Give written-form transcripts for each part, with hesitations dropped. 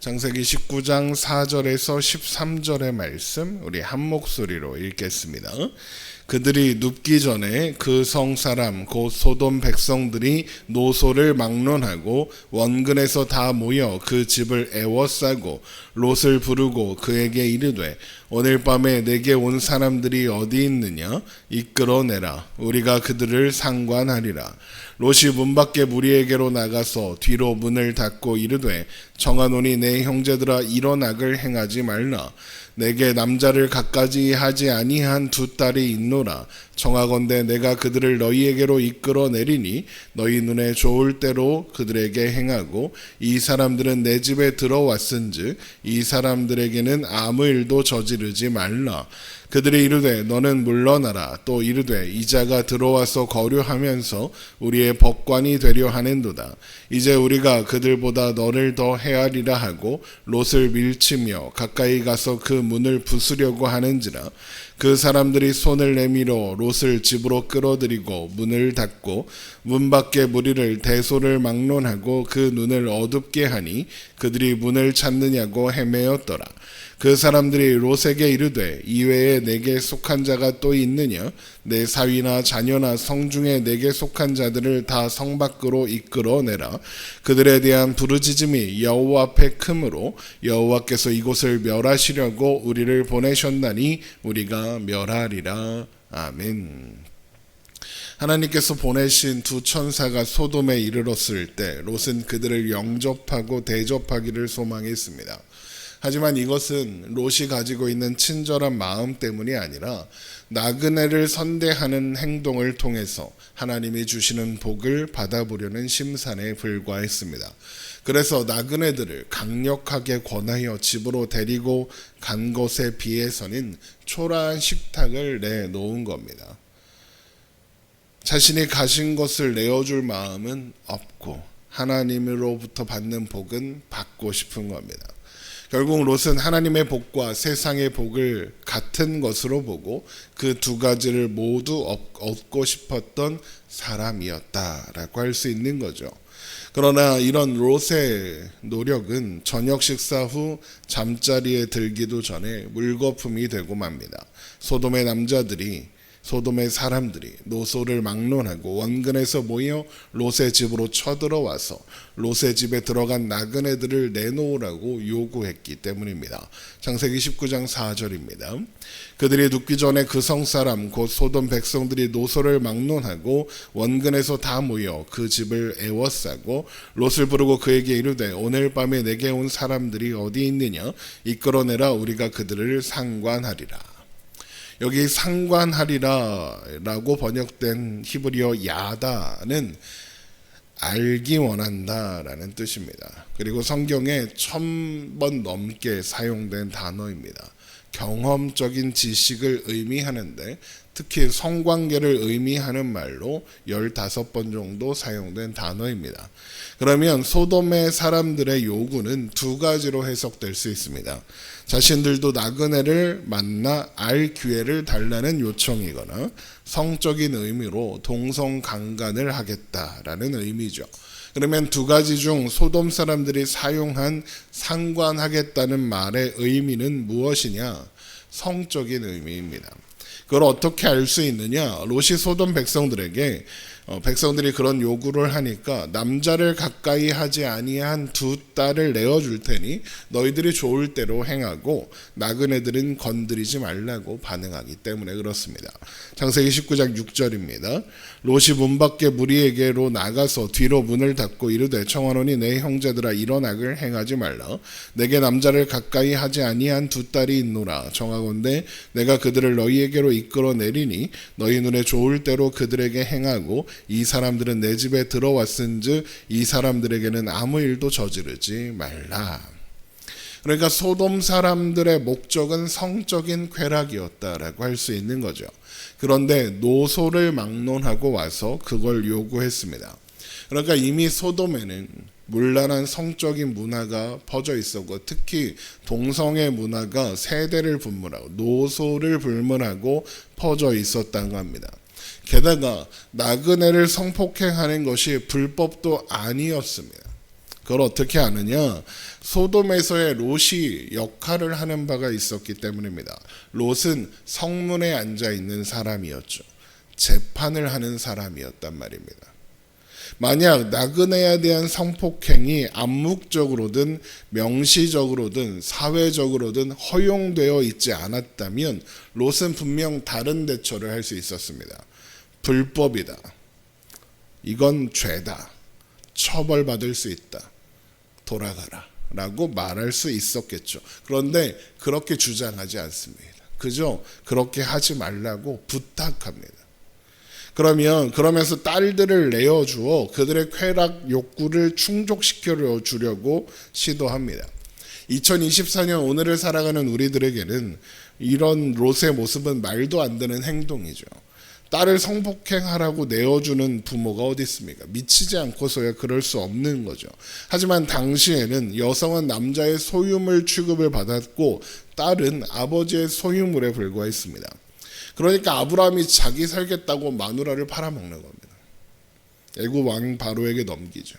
창세기 19장 4절에서 13절의 말씀 우리 한 목소리로 읽겠습니다. 그들이 눕기 전에 그 성 사람 곧 소돔 백성들이 노소를 막론하고 원근에서 다 모여 그 집을 애워싸고 롯을 부르고 그에게 이르되 오늘 밤에 내게 온 사람들이 어디 있느냐 이끌어내라 우리가 그들을 상관하리라. 롯이 문 밖에 무리에게로 나가서 뒤로 문을 닫고 이르되 청하노니 내 형제들아 이런 악을 행하지 말라. 내게 남자를 갖가지 하지 아니한 두 딸이 있노라. 청하건대 내가 그들을 너희에게로 이끌어 내리니 너희 눈에 좋을 대로 그들에게 행하고 이 사람들은 내 집에 들어왔은즉 이 사람들에게는 아무 일도 저지르지 말라. 그들이 이르되 너는 물러나라. 또 이르되 이자가 들어와서 거류하면서 우리의 법관이 되려 하는도다. 이제 우리가 그들보다 너를 더 헤아리라 하고 롯을 밀치며 가까이 가서 그 문을 부수려고 하는지라. 그 사람들이 손을 내밀어 롯을 집으로 끌어들이고 문을 닫고 문 밖에 무리를 대소를 막론하고 그 눈을 어둡게 하니 그들이 문을 찾느냐고 헤매었더라. 그 사람들이 롯에게 이르되 이외에 내게 속한 자가 또 있느냐? 내 사위나 자녀나 성중에 내게 속한 자들을 다 성 밖으로 이끌어내라. 그들에 대한 부르짖음이 여호와 앞에 크므로 여호와께서 이곳을 멸하시려고 우리를 보내셨나니 우리가 멸하리라. 아멘. 하나님께서 보내신 두 천사가 소돔에 이르렀을 때 롯은 그들을 영접하고 대접하기를 소망했습니다. 하지만 이것은 롯이 가지고 있는 친절한 마음 때문이 아니라 나그네를 선대하는 행동을 통해서 하나님이 주시는 복을 받아보려는 심산에 불과했습니다. 그래서 나그네들을 강력하게 권하여 집으로 데리고 간 것에 비해서는 초라한 식탁을 내놓은 겁니다. 자신이 가진 것을 내어줄 마음은 없고 하나님으로부터 받는 복은 받고 싶은 겁니다. 결국 롯은 하나님의 복과 세상의 복을 같은 것으로 보고 그 두 가지를 모두 얻고 싶었던 사람이었다라고 할 수 있는 거죠. 그러나 이런 롯의 노력은 저녁 식사 후 잠자리에 들기도 전에 물거품이 되고 맙니다. 소돔의 사람들이 노소를 막론하고 원근에서 모여 롯의 집으로 쳐들어와서 롯의 집에 들어간 나그네들을 내놓으라고 요구했기 때문입니다. 창세기 19장 4절입니다. 그들이 눕기 전에 그 성사람 곧 소돔 백성들이 노소를 막론하고 원근에서 다 모여 그 집을 애워싸고 롯을 부르고 그에게 이르되 오늘 밤에 내게 온 사람들이 어디 있느냐 이끌어내라 우리가 그들을 상관하리라. 여기 상관하리라 라고 번역된 히브리어 야다는 알기 원한다 라는 뜻입니다. 그리고 성경에 1000번 넘게 사용된 단어입니다. 경험적인 지식을 의미하는데 특히 성관계를 의미하는 말로 15번 정도 사용된 단어입니다. 그러면 소돔의 사람들의 요구는 두 가지로 해석될 수 있습니다. 자신들도 나그네를 만나 알 기회를 달라는 요청이거나 성적인 의미로 동성강간을 하겠다라는 의미죠. 그러면 두 가지 중 소돔 사람들이 사용한 상관하겠다는 말의 의미는 무엇이냐? 성적인 의미입니다. 그걸 어떻게 알 수 있느냐? 롯이 소돔 백성들이 그런 요구를 하니까 남자를 가까이 하지 아니한 두 딸을 내어줄 테니 너희들이 좋을 대로 행하고 나그네들은 건드리지 말라고 반응하기 때문에 그렇습니다. 창세기 19장 6절입니다. 롯이 문 밖에 무리에게로 나가서 뒤로 문을 닫고 이르되 청하노니 내 형제들아 이런 악을 행하지 말라. 내게 남자를 가까이 하지 아니한 두 딸이 있노라. 청하건대 내가 그들을 너희에게로 이끌어 내리니 너희 눈에 좋을 대로 그들에게 행하고 이 사람들은 내 집에 들어왔은즉 이 사람들에게는 아무 일도 저지르지 말라. 그러니까 소돔 사람들의 목적은 성적인 쾌락이었다라고 할 수 있는 거죠. 그런데 노소를 막론하고 와서 그걸 요구했습니다. 그러니까 이미 소돔에는 문란한 성적인 문화가 퍼져 있었고 특히 동성애 문화가 세대를 분분하고 노소를 불문하고 퍼져 있었다고 합니다. 게다가 나그네를 성폭행하는 것이 불법도 아니었습니다. 그걸 어떻게 아느냐? 소돔에서의 롯이 역할을 하는 바가 있었기 때문입니다. 롯은 성문에 앉아 있는 사람이었죠. 재판을 하는 사람이었단 말입니다. 만약 나그네에 대한 성폭행이 암묵적으로든 명시적으로든 사회적으로든 허용되어 있지 않았다면 롯은 분명 다른 대처를 할 수 있었습니다. 불법이다. 이건 죄다. 처벌받을 수 있다. 돌아가라. 라고 말할 수 있었겠죠. 그런데 그렇게 주장하지 않습니다. 그저 그렇게 하지 말라고 부탁합니다. 그러면서 딸들을 내어주어 그들의 쾌락 욕구를 충족시켜 주려고 시도합니다. 2024년 오늘을 살아가는 우리들에게는 이런 롯의 모습은 말도 안 되는 행동이죠. 딸을 성폭행하라고 내어주는 부모가 어디 있습니까? 미치지 않고서야 그럴 수 없는 거죠. 하지만 당시에는 여성은 남자의 소유물 취급을 받았고 딸은 아버지의 소유물에 불과했습니다. 그러니까 아브라함이 자기 살겠다고 마누라를 팔아먹는 겁니다. 애굽 왕 바로에게 넘기죠.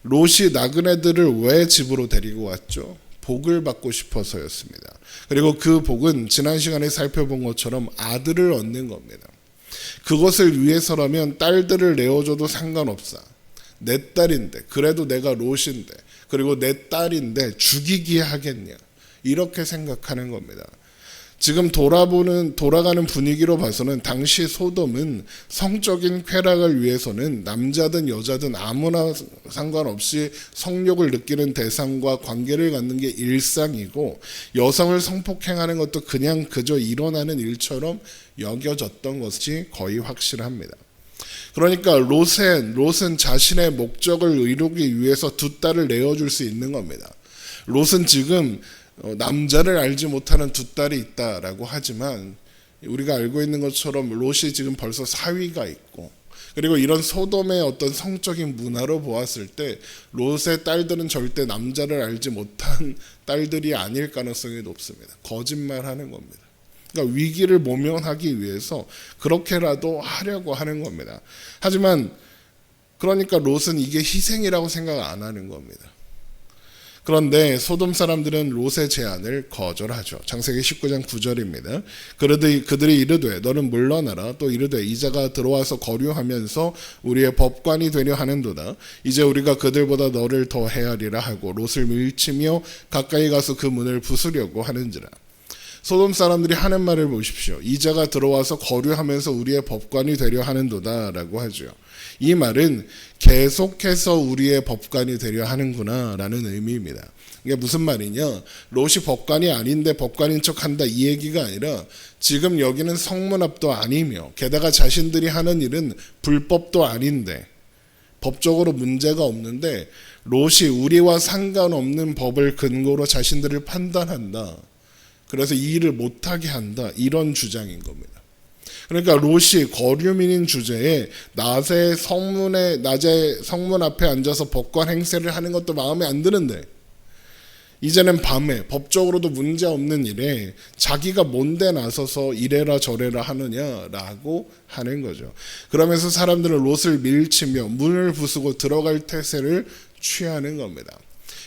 롯이 나그네들을 왜 집으로 데리고 왔죠? 복을 받고 싶어서였습니다. 그리고 그 복은 지난 시간에 살펴본 것처럼 아들을 얻는 겁니다. 그것을 위해서라면 딸들을 내어줘도 상관없어. 내 딸인데, 그래도 내가 롯인데, 그리고 내 딸인데 죽이기에 하겠냐. 이렇게 생각하는 겁니다. 지금 돌아가는 분위기로 봐서는 당시 소돔은 성적인 쾌락을 위해서는 남자든 여자든 아무나 상관없이 성욕을 느끼는 대상과 관계를 갖는 게 일상이고 여성을 성폭행하는 것도 그냥 그저 일어나는 일처럼 여겨졌던 것이 거의 확실합니다. 그러니까 롯은 자신의 목적을 이루기 위해서 두 딸을 내어줄 수 있는 겁니다. 롯은 지금 남자를 알지 못하는 두 딸이 있다라고 하지만 우리가 알고 있는 것처럼 롯이 지금 벌써 사위가 있고 그리고 이런 소돔의 어떤 성적인 문화로 보았을 때 롯의 딸들은 절대 남자를 알지 못한 딸들이 아닐 가능성이 높습니다. 거짓말하는 겁니다. 그러니까 위기를 모면하기 위해서 그렇게라도 하려고 하는 겁니다. 하지만 그러니까 롯은 이게 희생이라고 생각 안 하는 겁니다. 그런데 소돔 사람들은 롯의 제안을 거절하죠. 창세기 19장 9절입니다. 그들이 이르되 너는 물러나라. 또 이르되 이자가 들어와서 거류하면서 우리의 법관이 되려 하는도다. 이제 우리가 그들보다 너를 더 헤아리라 하고 롯을 밀치며 가까이 가서 그 문을 부수려고 하는지라. 소돔 사람들이 하는 말을 보십시오. 이자가 들어와서 거류하면서 우리의 법관이 되려 하는도다 라고 하죠. 이 말은 계속해서 우리의 법관이 되려 하는구나 라는 의미입니다. 이게 무슨 말이냐? 롯이 법관이 아닌데 법관인 척한다 이 얘기가 아니라 지금 여기는 성문 앞도 아니며 게다가 자신들이 하는 일은 불법도 아닌데 법적으로 문제가 없는데 롯이 우리와 상관없는 법을 근거로 자신들을 판단한다. 그래서 이 일을 못하게 한다. 이런 주장인 겁니다. 그러니까 롯이 거류민인 주제에 낮에 성문 앞에 앉아서 법관 행세를 하는 것도 마음에 안 드는데 이제는 밤에 법적으로도 문제 없는 일에 자기가 뭔데 나서서 이래라 저래라 하느냐라고 하는 거죠. 그러면서 사람들은 롯을 밀치며 문을 부수고 들어갈 태세를 취하는 겁니다.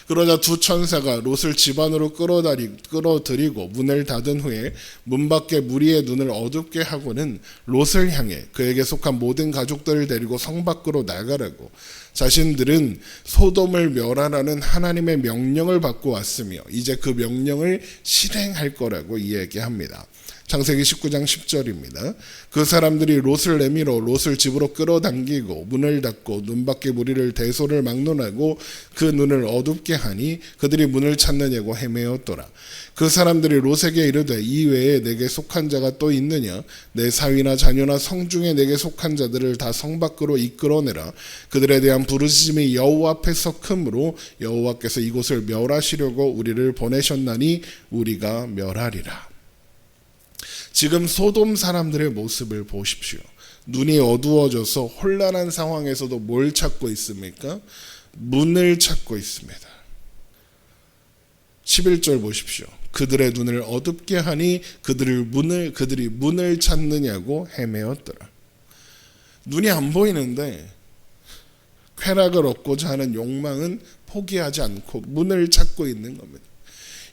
그러자 두 천사가 롯을 집 안으로 끌어들이고 문을 닫은 후에 문 밖에 무리의 눈을 어둡게 하고는 롯을 향해 그에게 속한 모든 가족들을 데리고 성 밖으로 나가라고 자신들은 소돔을 멸하라는 하나님의 명령을 받고 왔으며 이제 그 명령을 실행할 거라고 이야기합니다. 창세기 19장 10절입니다. 그 사람들이 롯을 내밀어 롯을 집으로 끌어당기고 문을 닫고 눈 밖의 무리를 대소를 막론하고 그 눈을 어둡게 하니 그들이 문을 찾느냐고 헤매었더라. 그 사람들이 롯에게 이르되 이 외에 내게 속한 자가 또 있느냐? 내 사위나 자녀나 성중에 내게 속한 자들을 다 성 밖으로 이끌어내라. 그들에 대한 부르짖음이 여호와 앞에서 크므로 여호와께서 이곳을 멸하시려고 우리를 보내셨나니 우리가 멸하리라. 지금 소돔 사람들의 모습을 보십시오. 눈이 어두워져서 혼란한 상황에서도 뭘 찾고 있습니까? 문을 찾고 있습니다. 11절 보십시오. 그들의 눈을 어둡게 하니 그들이 문을 찾느냐고 헤매었더라. 눈이 안 보이는데 쾌락을 얻고자 하는 욕망은 포기하지 않고 문을 찾고 있는 겁니다.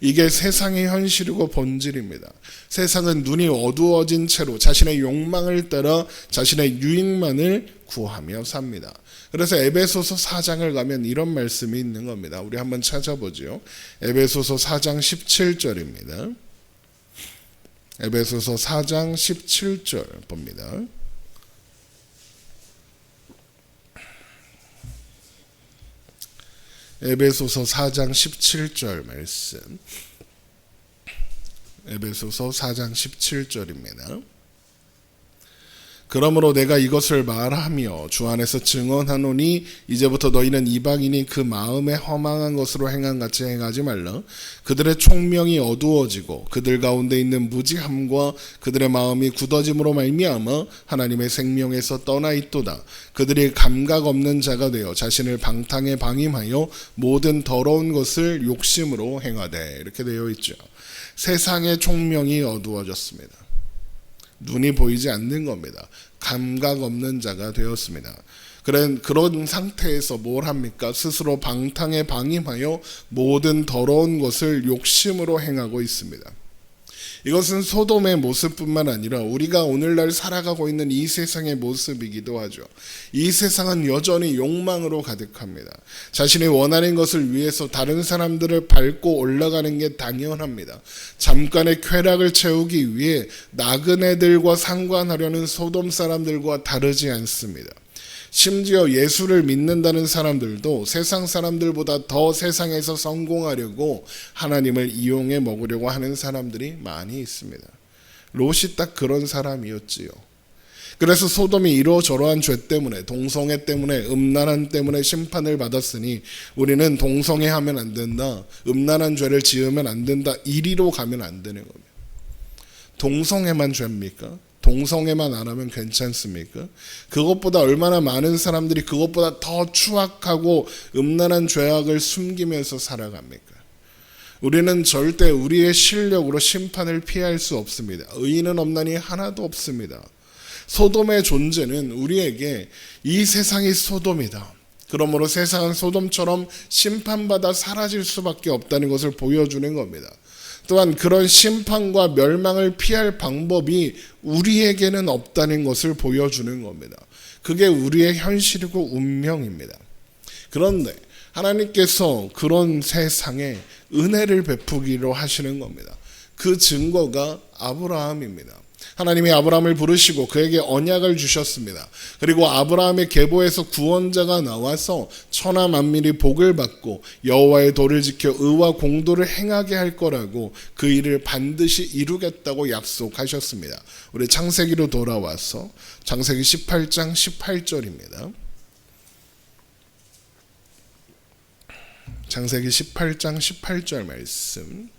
이게 세상의 현실이고 본질입니다. 세상은 눈이 어두워진 채로 자신의 욕망을 따라 자신의 유익만을 구하며 삽니다. 그래서 에베소서 4장을 가면 이런 말씀이 있는 겁니다. 우리 한번 찾아보죠. 에베소서 4장 17절입니다. 에베소서 4장 17절 봅니다. 에베소서 4장 17절 말씀. 에베소서 4장 17절입니다. 그러므로 내가 이것을 말하며 주 안에서 증언하노니 이제부터 너희는 이방인이 그 마음에 허망한 것으로 행한 같이 행하지 말라. 그들의 총명이 어두워지고 그들 가운데 있는 무지함과 그들의 마음이 굳어짐으로 말미암아 하나님의 생명에서 떠나 있도다. 그들이 감각 없는 자가 되어 자신을 방탕에 방임하여 모든 더러운 것을 욕심으로 행하되, 이렇게 되어 있죠. 세상의 총명이 어두워졌습니다. 눈이 보이지 않는 겁니다. 감각 없는 자가 되었습니다. 그런 상태에서 뭘 합니까? 스스로 방탕에 방임하여 모든 더러운 것을 욕심으로 행하고 있습니다. 이것은 소돔의 모습뿐만 아니라 우리가 오늘날 살아가고 있는 이 세상의 모습이기도 하죠. 이 세상은 여전히 욕망으로 가득합니다. 자신이 원하는 것을 위해서 다른 사람들을 밟고 올라가는 게 당연합니다. 잠깐의 쾌락을 채우기 위해 나그네들과 상관하려는 소돔 사람들과 다르지 않습니다. 심지어 예수를 믿는다는 사람들도 세상 사람들보다 더 세상에서 성공하려고 하나님을 이용해 먹으려고 하는 사람들이 많이 있습니다. 롯이 딱 그런 사람이었지요. 그래서 소돔이 이러저러한 죄 때문에, 동성애 때문에, 음란한 때문에 심판을 받았으니 우리는 동성애하면 안 된다, 음란한 죄를 지으면 안 된다, 이리로 가면 안 되는 겁니다. 동성애만 죄입니까? 동성애만 안 하면 괜찮습니까? 그것보다 얼마나 많은 사람들이 그것보다 더 추악하고 음란한 죄악을 숨기면서 살아갑니까? 우리는 절대 우리의 실력으로 심판을 피할 수 없습니다. 의인은 없나니 하나도 없습니다. 소돔의 존재는 우리에게 이 세상이 소돔이다, 그러므로 세상은 소돔처럼 심판받아 사라질 수밖에 없다는 것을 보여주는 겁니다. 또한 그런 심판과 멸망을 피할 방법이 우리에게는 없다는 것을 보여주는 겁니다. 그게 우리의 현실이고 운명입니다. 그런데 하나님께서 그런 세상에 은혜를 베푸기로 하시는 겁니다. 그 증거가 아브라함입니다. 하나님이 아브라함을 부르시고 그에게 언약을 주셨습니다. 그리고 아브라함의 계보에서 구원자가 나와서 천하 만민이 복을 받고 여호와의 도를 지켜 의와 공도를 행하게 할 거라고 그 일을 반드시 이루겠다고 약속하셨습니다. 우리 창세기로 돌아와서 창세기 18장 18절입니다. 창세기 18장 18절 말씀.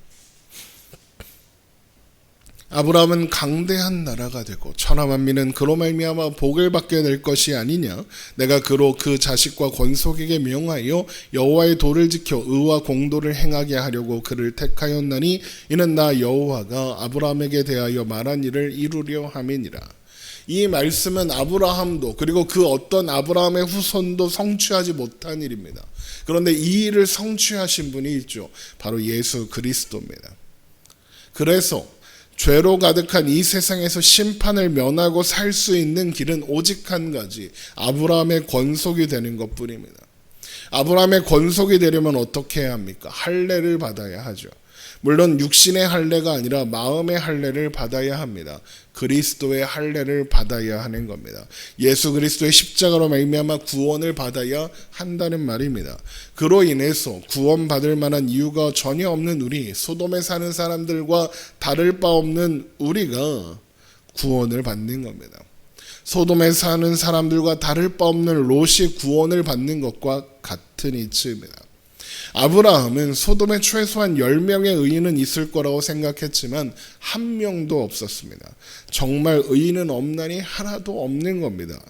아브라함은 강대한 나라가 되고 천하 만민은 그로 말미암아 복을 받게 될 것이 아니냐. 내가 그로 그 자식과 권속에게 명하여 여호와의 도를 지켜 의와 공도를 행하게 하려고 그를 택하였나니 이는 나 여호와가 아브라함에게 대하여 말한 일을 이루려 함이니라. 이 말씀은 아브라함도 그리고 그 어떤 아브라함의 후손도 성취하지 못한 일입니다. 그런데 이 일을 성취하신 분이 있죠. 바로 예수 그리스도입니다. 그래서 죄로 가득한 이 세상에서 심판을 면하고 살 수 있는 길은 오직 한 가지, 아브라함의 권속이 되는 것뿐입니다. 아브라함의 권속이 되려면 어떻게 해야 합니까? 할례를 받아야 하죠. 물론 육신의 할례가 아니라 마음의 할례를 받아야 합니다. 그리스도의 할례를 받아야 하는 겁니다. 예수 그리스도의 십자가로 말미암아 구원을 받아야 한다는 말입니다. 그로 인해서 구원받을 만한 이유가 전혀 없는 우리, 소돔에 사는 사람들과 다를 바 없는 우리가 구원을 받는 겁니다. 소돔에 사는 사람들과 다를 바 없는 롯이 구원을 받는 것과 같은 이치입니다. 아브라함은 소돔에 최소한 10명의 의인은 있을 거라고 생각했지만 한 명도 없었습니다. 정말 의인은 없나니 하나도 없는 겁니다.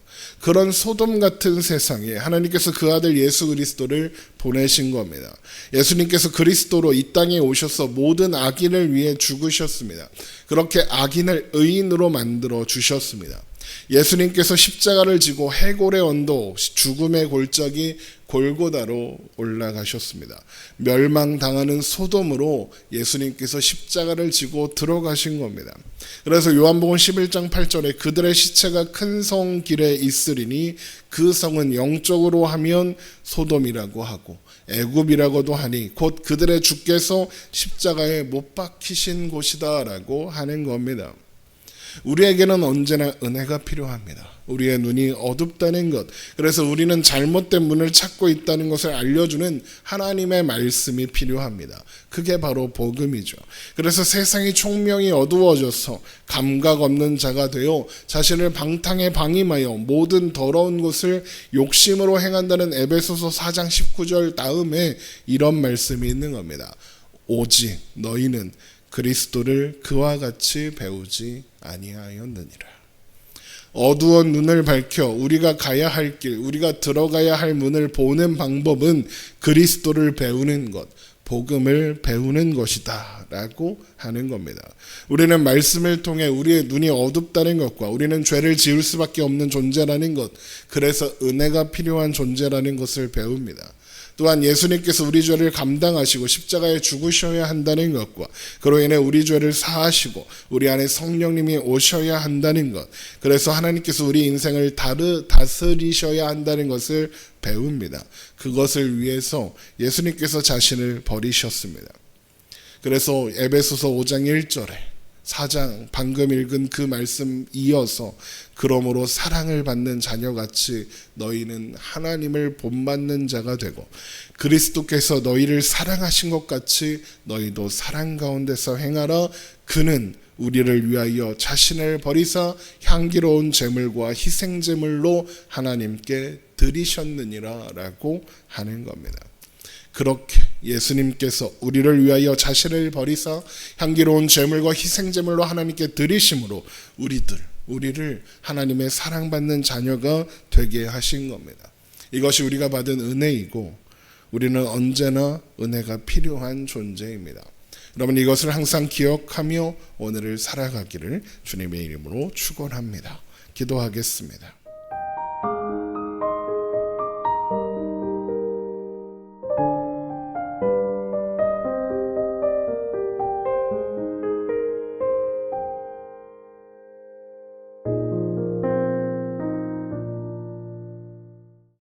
그런 소돔 같은 세상에 하나님께서 그 아들 예수 그리스도를 보내신 겁니다. 예수님께서 그리스도로 이 땅에 오셔서 모든 악인을 위해 죽으셨습니다. 그렇게 악인을 의인으로 만들어 주셨습니다. 예수님께서 십자가를 지고 해골의 언덕, 죽음의 골짜기 골고다로 올라가셨습니다. 멸망당하는 소돔으로 예수님께서 십자가를 지고 들어가신 겁니다. 그래서 요한복음 11장 8절에 그들의 시체가 큰 성 길에 있으리니 그 성은 영적으로 하면 소돔이라고 하고 애굽이라고도 하니 곧 그들의 주께서 십자가에 못 박히신 곳이다라고 하는 겁니다. 우리에게는 언제나 은혜가 필요합니다. 우리의 눈이 어둡다는 것, 그래서 우리는 잘못된 문을 찾고 있다는 것을 알려주는 하나님의 말씀이 필요합니다. 그게 바로 복음이죠. 그래서 세상이 총명이 어두워져서 감각 없는 자가 되어 자신을 방탕에 방임하여 모든 더러운 것을 욕심으로 행한다는 에베소서 4장 19절 다음에 이런 말씀이 있는 겁니다. 오직 너희는 그리스도를 그와 같이 배우지 아니하였느니라. 어두운 눈을 밝혀 우리가 가야 할 길, 우리가 들어가야 할 문을 보는 방법은 그리스도를 배우는 것, 복음을 배우는 것이다 라고 하는 겁니다. 우리는 말씀을 통해 우리의 눈이 어둡다는 것과 우리는 죄를 지을 수밖에 없는 존재라는 것, 그래서 은혜가 필요한 존재라는 것을 배웁니다. 또한 예수님께서 우리 죄를 감당하시고 십자가에 죽으셔야 한다는 것과 그로 인해 우리 죄를 사하시고 우리 안에 성령님이 오셔야 한다는 것, 그래서 하나님께서 우리 인생을 다스리셔야 한다는 것을 배웁니다. 그것을 위해서 예수님께서 자신을 버리셨습니다. 그래서 에베소서 5장 1절에 4장 방금 읽은 그 말씀 이어서 그러므로 사랑을 받는 자녀같이 너희는 하나님을 본받는 자가 되고 그리스도께서 너희를 사랑하신 것 같이 너희도 사랑 가운데서 행하라. 그는 우리를 위하여 자신을 버리사 향기로운 제물과 희생 제물로 하나님께 드리셨느니라 라고 하는 겁니다. 그렇게 예수님께서 우리를 위하여 자신을 버리사 향기로운 제물과 희생 제물로 하나님께 드리심으로 우리를 하나님의 사랑받는 자녀가 되게 하신 겁니다. 이것이 우리가 받은 은혜이고 우리는 언제나 은혜가 필요한 존재입니다. 여러분, 이것을 항상 기억하며 오늘을 살아가기를 주님의 이름으로 축원합니다. 기도하겠습니다.